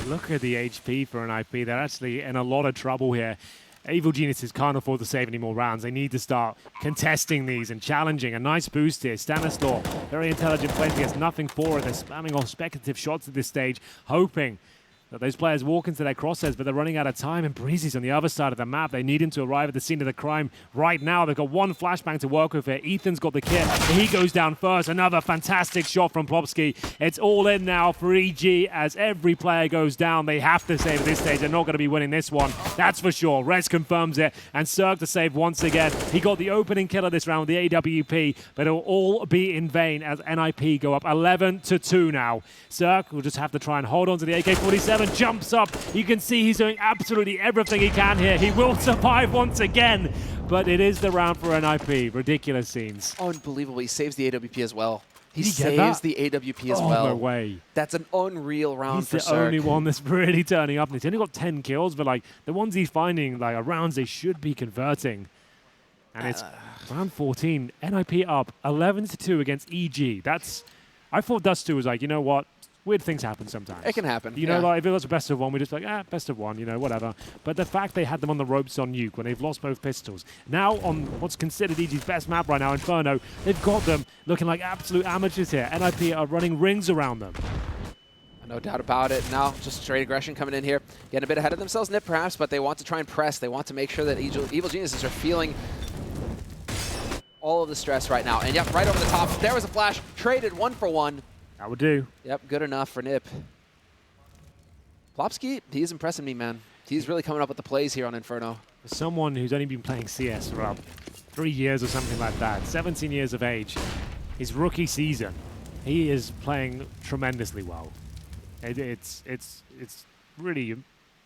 Look at the HP for an IP. They're actually in a lot of trouble here. Evil Geniuses can't afford to save any more rounds. They need to start contesting these and challenging. A nice boost here. Stanislaw, very intelligent play. He gets nothing for it. They're spamming off speculative shots at this stage, hoping that those players walk into their crosshairs, but they're running out of time, and Breezy's on the other side of the map. They need him to arrive at the scene of the crime right now. They've got one flashbang to work with here. Ethan's got the kit. He goes down first. Another fantastic shot from Plopsky. It's all in now for EG as every player goes down. They have to save at this stage. They're not going to be winning this one. That's for sure. Rez confirms it, and Cirque to save once again. He got the opening kill of this round with the AWP, but it'll all be in vain as NIP go up 11-2 now. Cirque will just have to try and hold on to the AK-47. Jumps up. You can see he's doing absolutely everything he can here. He will survive once again, but it is the round for NIP. Ridiculous scenes. Unbelievable. He saves the AWP as well. He Did he saves get that? the AWP as well. No way. That's an unreal round He's for the Cirque. only one that's really turning up. And he's only got 10 kills, but like the ones he's finding like are rounds they should be converting. And it's round 14. NIP up 11-2 against EG. That's, I thought Dust 2 was like, you know what? Weird things happen sometimes. It can happen. You know, like if it was a best of one, we're just like, best of one, you know, whatever. But the fact they had them on the ropes on Nuke when they've lost both pistols, now on what's considered EG's best map right now, Inferno, they've got them looking like absolute amateurs here. NIP are running rings around them. No doubt about it. Now, just straight aggression coming in here. Getting a bit ahead of themselves, NIP perhaps, but they want to try and press. They want to make sure that Evil Geniuses are feeling all of the stress right now. And yep, right over the top. There was a flash. Traded 1 for 1. That would do. Yep, good enough for NIP. Plopsky, he's impressing me, man. He's really coming up with the plays here on Inferno. For someone who's only been playing CS for about 3 years or something like that, 17 years of age, his rookie season, he is playing tremendously well. It's really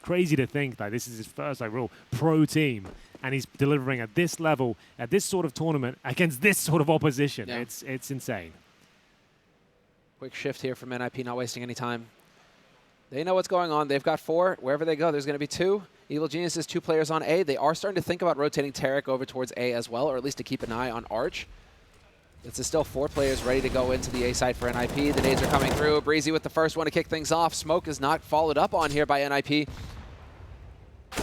crazy to think that this is his first like real pro team, and he's delivering at this level, at this sort of tournament, against this sort of opposition. Yeah. It's insane. Quick shift here from NIP, not wasting any time. They know what's going on. They've got 4. Wherever they go, there's going to be 2. Evil Geniuses, 2 players on A. They are starting to think about rotating Tarek over towards A as well, or at least to keep an eye on Arch. It's still 4 players ready to go into the A side for NIP. The nades are coming through. Breezy with the first one to kick things off. Smoke is not followed up on here by NIP.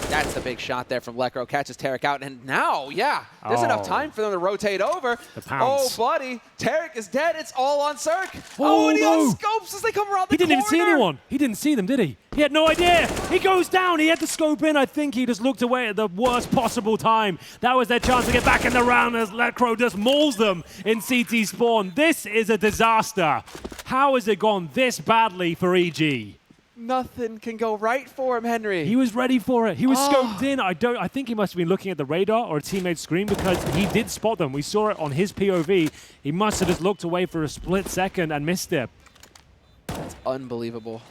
That's the big shot there from Lekro. Catches Tarek out. And now, yeah, there's enough time for them to rotate over. The pounce. Oh, buddy. Tarek is dead. It's all on Cirque. Oh, and he unscopes as they come around the corner. He didn't even see anyone. He didn't see them, did he? He had no idea. He goes down. He had to scope in. I think he just looked away at the worst possible time. That was their chance to get back in the round as Lekro just mauls them in CT spawn. This is a disaster. How has it gone this badly for EG? Nothing can go right for him, Henry. He was ready for it. He was scoped in. I think he must have been looking at the radar or a teammate's screen because he did spot them. We saw it on his POV. He must have just looked away for a split second and missed it. That's unbelievable.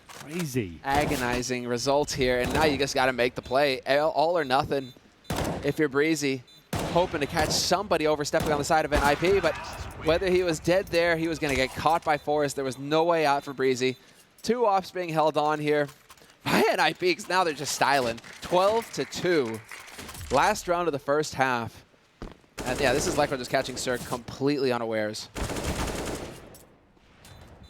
Crazy. Agonizing result here, and now you just got to make the play. All or nothing if you're Breezy. hoping to catch somebody overstepping on the side of NIP, but whether he was dead there, he was going to get caught by Forrest. There was no way out for Breezy. 2 ops being held on here by NIP, because now they're just styling. 12-2. Last round of the first half. And yeah, this is Lekro just catching Cirque completely unawares.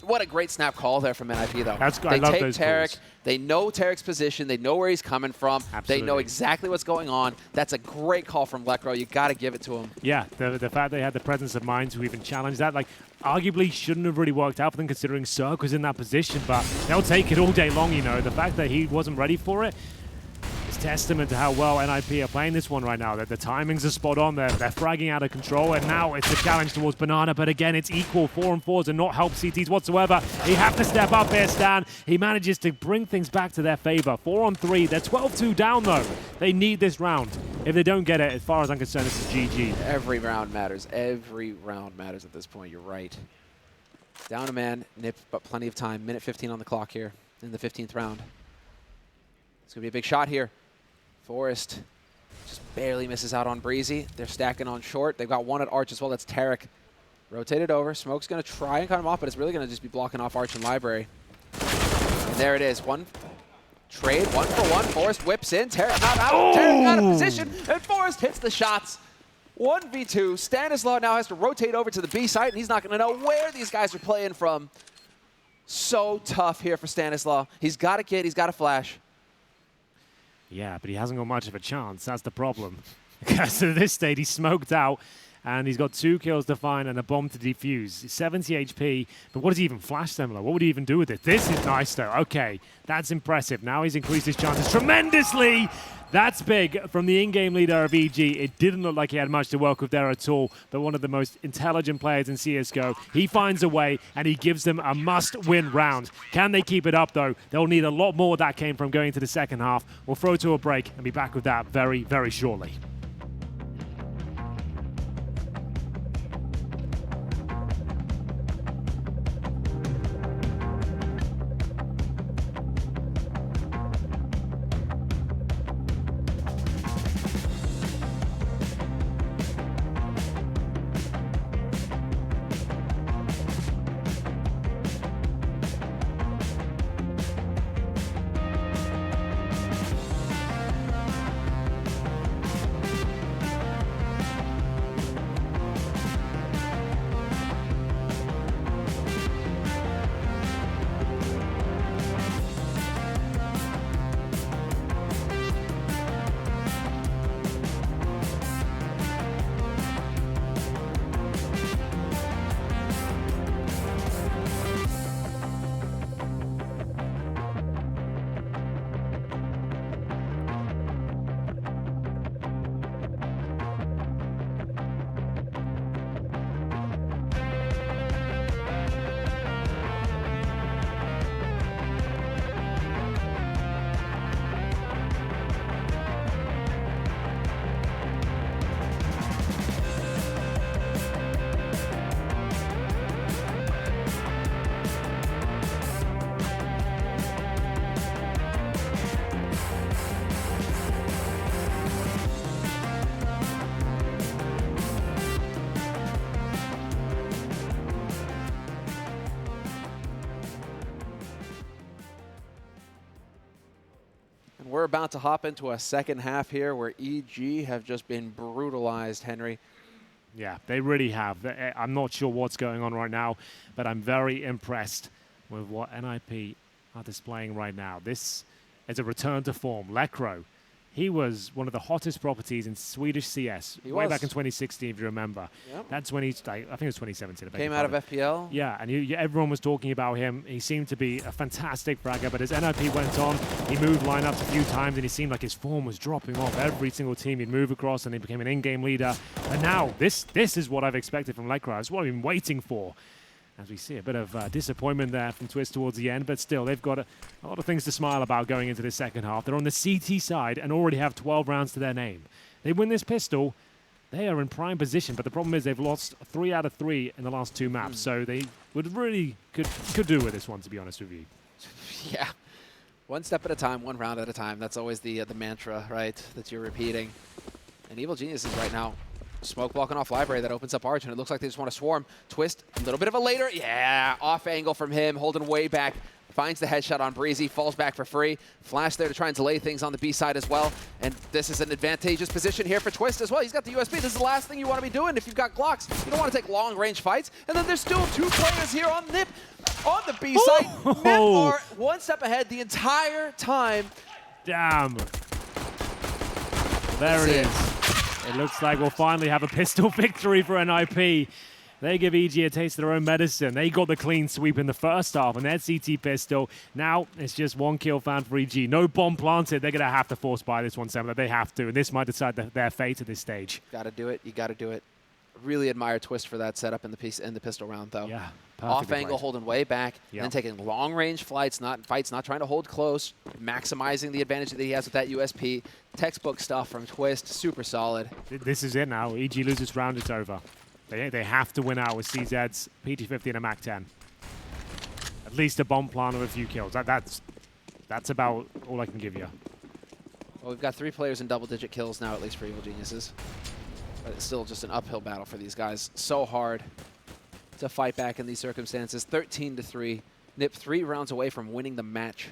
What a great snap call there from NIP, though. That's good. I love those Tarek. calls. They know Tarek's position. They know where he's coming from. Absolutely. They know exactly what's going on. That's a great call from Lekro. You got to give it to him. Yeah, the fact they had the presence of mind to even challenge that, like, arguably shouldn't have really worked out for them considering Cirque was in that position, but they'll take it all day long, you know. The fact that he wasn't ready for it is testament to how well NIP are playing this one right now. That the timings are spot on. They're fragging out of control, and now it's a challenge towards Banana, but again, it's equal. 4-on-4s and not help CTs whatsoever. He have to step up here, Stan. He manages to bring things back to their favor. 4-on-3. They're 12-2 down, though. They need this round. If they don't get it, as far as I'm concerned, this is GG. Every round matters. Every round matters at this point. You're right. Down a man, Nip, but plenty of time. Minute 15 on the clock here in the 15th round. It's going to be a big shot here. Forrest just barely misses out on Breezy. They're stacking on short. They've got one at Arch as well. That's Tarek. Rotated over. Smoke's going to try and cut him off, but it's really going to just be blocking off Arch and Library. And there it is. One trade, 1-for-1. Forrest whips in. Tarek not out. Oh! Tarek out of position, and Forrest hits the shots. 1v2. Stanislaw now has to rotate over to the B site, and he's not going to know where these guys are playing from. So tough here for Stanislaw. He's got a kid. He's got a flash. Yeah, but he hasn't got much of a chance. That's the problem. Because at this stage, he's smoked out, and he's got 2 kills to find and a bomb to defuse. 70 HP, but what does he even flash Semler? What would he even do with it? This is nice, though. Okay, that's impressive. Now he's increased his chances tremendously. That's big from the in-game leader of EG. It didn't look like he had much to work with there at all, but one of the most intelligent players in CSGO. He finds a way, and he gives them a must-win round. Can they keep it up, though? They'll need a lot more that came from going to the second half. We'll throw to a break and be back with that very, very shortly. We're about to hop into a second half here where EG have just been brutalized, Henry. Yeah, they really have. I'm not sure what's going on right now, but I'm very impressed with what NIP are displaying right now. This is a return to form. Lekro, he was one of the hottest properties in Swedish CS way back in 2016, if you remember. Yep. That's when he's, I think it was 2017. Came out of FPL. Yeah, and everyone was talking about him. He seemed to be a fantastic fragger, but as NIP went on, he moved lineups a few times, and he seemed like his form was dropping off every single team he'd move across, and he became an in-game leader. And now, this is what I've expected from Lekro. It's what I've been waiting for. As we see a bit of disappointment there from Twist towards the end, but still, they've got a lot of things to smile about going into this second half. They're on the CT side and already have 12 rounds to their name. They win this pistol, they are in prime position, but the problem is they've lost 3 out of 3 in the last 2 maps, so they would really could do with this one, to be honest with you. Yeah. One step at a time, one round at a time. That's always the mantra, right, that you're repeating. And Evil Geniuses right now Smoke blocking off Library. That opens up Arch, and it looks like they just want to swarm. Twist, a little bit of a later. Yeah, off angle from him, holding way back. Finds the headshot on Breezy, falls back for free. Flash there to try and delay things on the B side as well. And this is an advantageous position here for Twist as well. He's got the USB. This is the last thing you want to be doing if you've got Glocks. You don't want to take long-range fights. And then there's still 2 players here on NiP on the B side. NiP are 1 step ahead the entire time. Damn. There it is. It looks like we'll finally have a pistol victory for NIP. They give EG a taste of their own medicine. They got the clean sweep in the first half on their CT pistol. Now it's just 1 kill found for EG. No bomb planted. They're going to have to force buy this one, Sam. They have to. And this might decide their fate at this stage. Got to do it. You got to do it. Really admire Twist for that setup in the pistol round, though. Yeah. Off angle, holding way back, yep. and then taking long range fights, not trying to hold close, maximizing the advantage that he has with that USP. Textbook stuff from Twist. Super solid. This is it now. EG loses round, it's over. They have to win out with CZ's PT50 and a MAC-10. At least a bomb plant or a few kills. That's about all I can give you. Well, we've got 3 players in double-digit kills now, at least for Evil Geniuses. But it's still just an uphill battle for these guys. So hard to fight back in these circumstances. 13-3. NiP 3 rounds away from winning the match.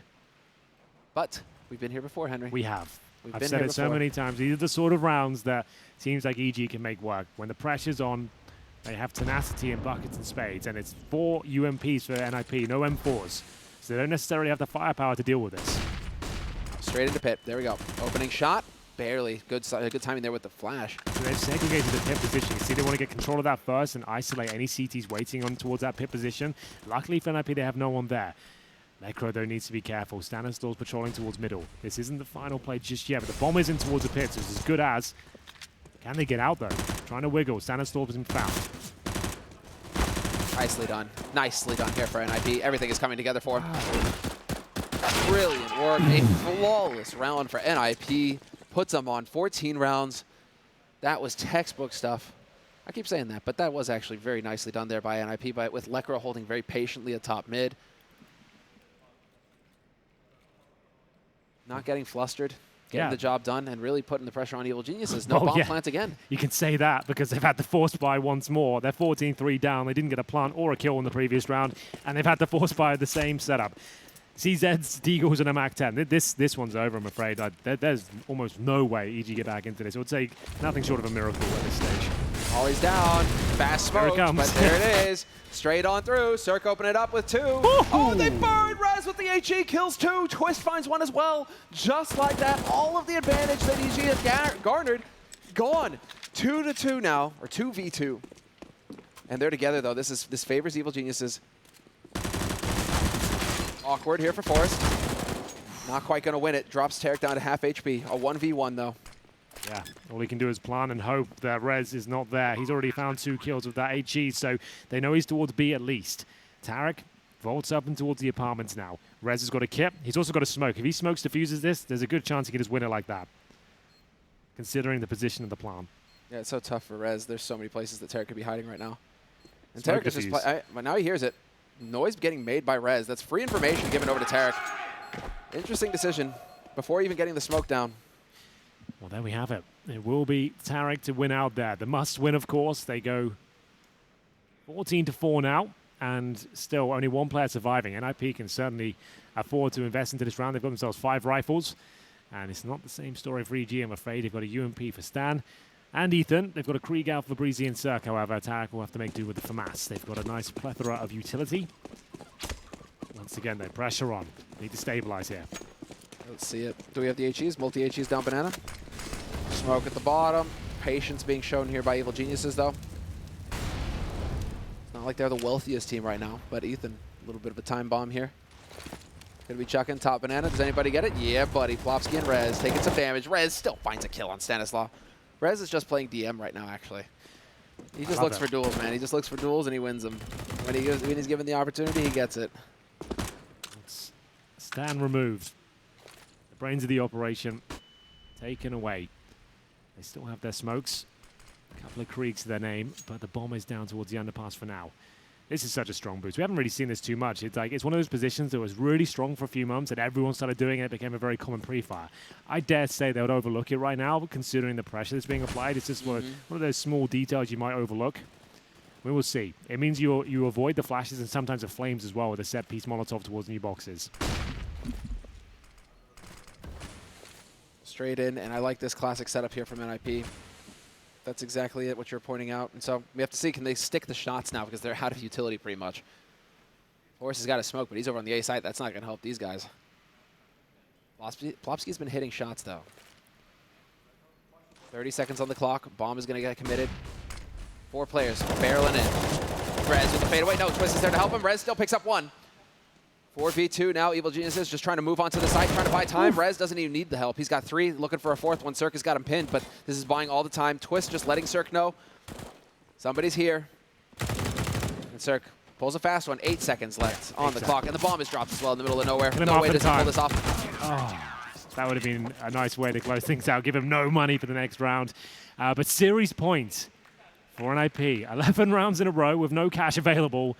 But we've been here before, Henry. We have. We've I've been said here it so before. many times. These are the sort of rounds that seems like EG can make work. When the pressure's on, they have tenacity and buckets and spades, and it's 4 UMPs for NIP, no M4s. So they don't necessarily have the firepower to deal with this. Straight into pit. There we go. Opening shot. Barely. Good timing there with the flash. So they've segregated the pit position. You see, they want to get control of that first and isolate any CTs waiting on towards that pit position. Luckily for NIP, they have no one there. Necro, though, needs to be careful. Stanislav's patrolling towards middle. This isn't the final play just yet, but the bomb is in towards the pit, so it's as good as. Can they get out, though? Trying to wiggle. Stanislav has been found. Nicely done. Nicely done here for NIP. Everything is coming together for him. Brilliant work. A flawless round for NIP. Puts them on 14 rounds. That was textbook stuff. I keep saying that, but that was actually very nicely done there by NIP, but with Lekra holding very patiently atop mid. Not getting flustered, getting the job done, and really putting the pressure on Evil Geniuses. No bomb plant again. You can say that because they've had to force buy once more. They're 14-3 down. They didn't get a plant or a kill in the previous round, and they've had to force buy the same setup. CZ's Deagles and a MAC-10. This one's over, I'm afraid. There's almost no way EG get back into this. It would take nothing short of a miracle at this stage. Always down. Fast smoke, but there it is. Straight on through. Cirque open it up with 2. Oh, they burned Rez with the HE. Kills 2. Twist finds 1 as well. Just like that, all of the advantage that EG has garnered, gone. 2-2 now, or 2v2. And they're together, though. This favors Evil Geniuses. Awkward here for Forrest. Not quite going to win it. Drops Tarek down to half HP. A 1v1, though. Yeah, all he can do is plan and hope that Rez is not there. He's already found 2 kills with that HE, so they know he's towards B at least. Tarek vaults up and towards the apartments now. Rez has got a kit. He's also got a smoke. If he smokes defuses this, there's a good chance he can just win it like that, considering the position of the plan. Yeah, it's so tough for Rez. There's so many places that Tarek could be hiding right now. And Smoke Tarek is just but now he hears it. Noise getting made by Rez. That's free information given over to Tarek. Interesting decision before even getting the smoke down. Well, there we have it. It will be Tarek to win out there. The must win, of course. They go 14-4 now, and still only 1 player surviving. NIP can certainly afford to invest into this round. They've got themselves 5 rifles, and it's not the same story for EG, I'm afraid. They've got a UMP for Stan and Ethan. They've got a Krieg out for Breezy and Cirque, however. Tarek will have to make do with the FAMAS. They've got a nice plethora of utility. Once again, though, pressure on. Need to stabilize here. Let's see it. Do we have the HEs? Multi-HEs down banana. Smoke at the bottom. Patience being shown here by Evil Geniuses, though. It's not like they're the wealthiest team right now, but Ethan, a little bit of a time bomb here. Gonna be chucking top banana. Does anybody get it? Yeah, buddy. Flopsky and Rez taking some damage. Rez still finds a kill on Stanislav. Rez is just playing DM right now, actually. He just looks for duels, man. He just looks for duels and he wins them. When he's given the opportunity, he gets it. It's Stan removed. The brains of the operation taken away. They still have their smokes. A couple of Kriegs to their name, but the bomb is down towards the underpass for now. This is such a strong boost. We haven't really seen this too much. It's like it's one of those positions that was really strong for a few months, and everyone started doing it. It became a very common pre-fire. I dare say they would overlook it right now, considering the pressure that's being applied. It's just one of those small details you might overlook. We will see. It means you avoid the flashes and sometimes the flames as well with a set-piece Molotov towards new boxes. Straight in, and I like this classic setup here from NIP. That's exactly it, what you're pointing out. And so we have to see, can they stick the shots now, because they're out of utility pretty much. Forrest has got a smoke, but he's over on the A side. That's not going to help these guys. Plopsky's been hitting shots, though. 30 seconds on the clock. Bomb is going to get committed. 4 players barreling in. Rez with the fadeaway. No, Twist is there to help him. Rez still picks up 1. 4v2 now. Evil Geniuses just trying to move onto the side, trying to buy time. Oof. Rez doesn't even need the help. He's got 3, looking for a 4th one. Cirque has got him pinned, but this is buying all the time. Twist just letting Cirque know somebody's here. And Cirque pulls a fast one. 8 seconds left on the clock, and the bomb is dropped as well in the middle of nowhere. No way to pull this off. Oh, that would have been a nice way to close things out. Give him no money for the next round. But series point for NIP. 11 rounds in a row with no cash available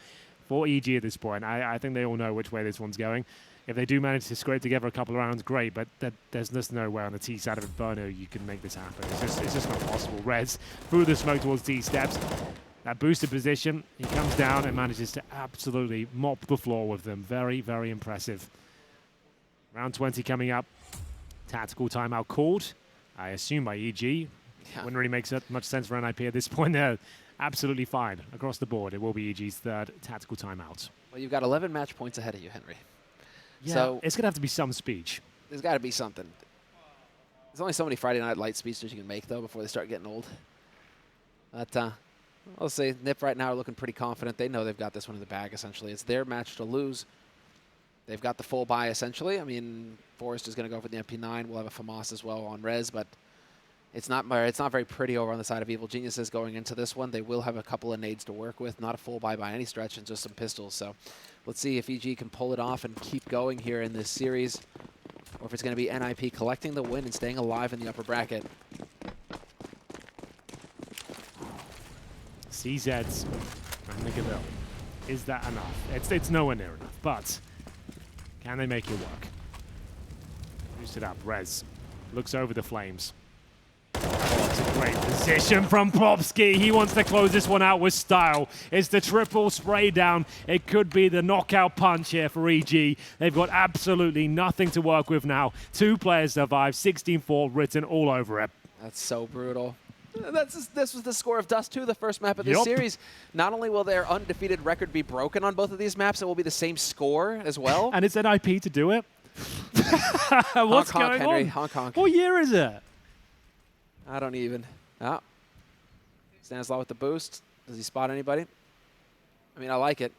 for EG at this point. I think they all know which way this one's going. If they do manage to scrape together a couple of rounds, great, but there's just no way on the T side of Inferno you can make this happen. It's just not possible. Rez through the smoke towards T steps. That boosted position, he comes down and manages to absolutely mop the floor with them. Very, very impressive. Round 20 coming up. Tactical timeout called, I assume by EG. Yeah. Wouldn't really make much sense for NIP at this point. They're absolutely fine across the board. It will be EG's 3rd tactical timeout. Well, you've got 11 match points ahead of you, Henry. Yeah, so it's going to have to be some speech. There's got to be something. There's only so many Friday Night Light speeches you can make, though, before they start getting old. But I'll say NIP right now are looking pretty confident. They know they've got this one in the bag, essentially. It's their match to lose. They've got the full buy, essentially. I mean, Forrest is going to go for the MP9. We'll have a FAMAS as well on Rez, but it's not very pretty over on the side of Evil Geniuses going into this one. They will have a couple of nades to work with. Not a full buy by any stretch, and just some pistols. So let's see if EG can pull it off and keep going here in this series, or if it's going to be NIP collecting the win and staying alive in the upper bracket. CZ's Nickerville. Is that enough? It's nowhere near enough, but can they make it work? Boost it up. Rez looks over the flames. Oh, it's a great position from Plopsky. He wants to close this one out with style. It's the triple spray down. It could be the knockout punch here for EG. They've got absolutely nothing to work with now. 2 players survive, 16-4 written all over it. That's so brutal. This was the score of Dust 2, the first map of this series. Not only will their undefeated record be broken on both of these maps, it will be the same score as well. And it's NIP to do it? What's going Henry, on? Honk, honk. What year is it? I don't even. Oh. Stanislaw with the boost. Does he spot anybody? I mean, I like it.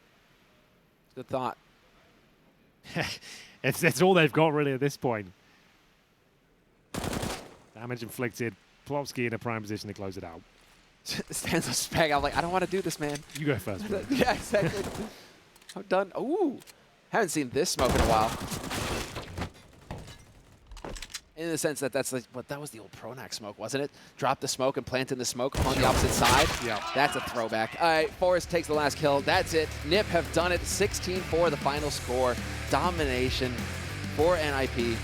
Good thought. it's all they've got, really, at this point. Damage inflicted. Plopsky in a prime position to close it out. Stanislaw spag. I'm like, I don't want to do this, man. You go first, bro. Yeah, exactly. I'm done. Ooh. Haven't seen this smoke in a while. In the sense that that was the old Pronax smoke, wasn't it? Drop the smoke and plant in the smoke on the opposite side. Yeah. That's a throwback. All right, Forrest takes the last kill. That's it. NIP have done it. 16-4, the final score. Domination for NIP.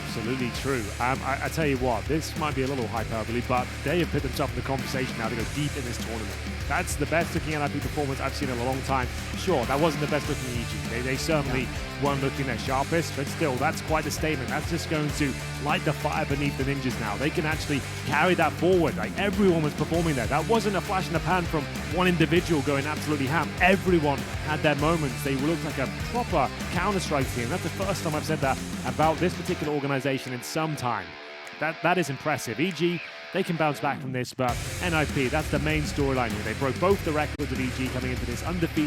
Absolutely true. I tell you what, this might be a little hyperbole, but they have put themselves in the conversation now to go deep in this tournament. That's the best looking NIP performance I've seen in a long time. Sure, that wasn't the best looking EG. They certainly weren't looking their sharpest, but still, that's quite a statement. That's just going to light the fire beneath the Ninjas now. They can actually carry that forward. Like, everyone was performing there. That wasn't a flash in the pan from one individual going absolutely ham. Everyone had their moments. They looked like a proper Counter-Strike team. That's the first time I've said that about this particular organization in some time. That is impressive. EG, they can bounce back from this, but NIP, that's the main storyline here. They broke both the records of EG coming into this undefeated